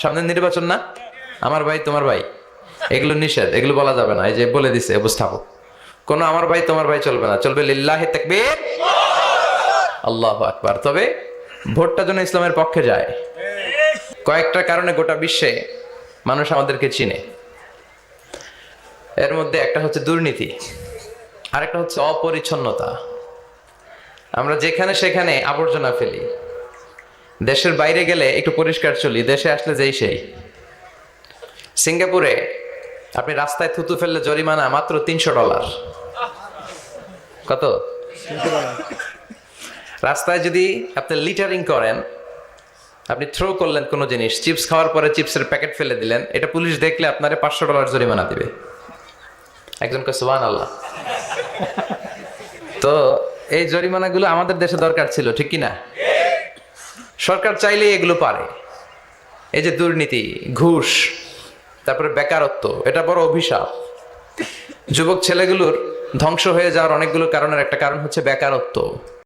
সামনে নির্বাচন না, আমার ভাই তোমার ভাই এগুলো নিষেধ, এগুলো বলা যাবে না। এই যে বলে দিছে উপস্থাপক, কোন আমার ভাই তোমার ভাই চলবে না, চলবে লিল্লাহি তাকবীর, আল্লাহু আকবার। তবে ভোটটা যেন ইসলামের পক্ষে যায়। কয়েকটা কারণে গোটা বিশ্বে মানুষ আমাদেরকে চিনে। এর মধ্যে একটা হচ্ছে দুর্নীতি, আরেকটা হচ্ছে অপরিচ্ছন্নতা। আমরা যেখানে সেখানে আবর্জনা ফেলি, দেশের বাইরে গেলে একটু পরিষ্কার চলি, দেশে আসলে যেই সেই। সিঙ্গাপুরে আপনি রাস্তায় থুতু ফেললে জরিমানা মাত্র $300। কত? রাস্তায় যদি আপনি লিটারিং করেন, আপনি থ্রো করলেন কোনো জিনিস, চিপস খাওয়ার পরে চিপসের প্যাকেট ফেলে দিলেন, এটা পুলিশ দেখলে আপনারে $500 জরিমানা দিবে। একজনকে সুবহানাল্লাহ। তো এই জরিমানাগুলো আমাদের দেশে দরকার ছিল, ঠিক কি না? সরকার চাইলেই এগুলো পারে। এই যে দুর্নীতি, ঘুষ, তারপরে বেকারত্ব, এটা বড় অভিশাপ। যুবক ছেলেগুলোর ধ্বংস হয়ে যাওয়ার অনেকগুলো কারণের একটা কারণ হচ্ছে বেকারত্ব।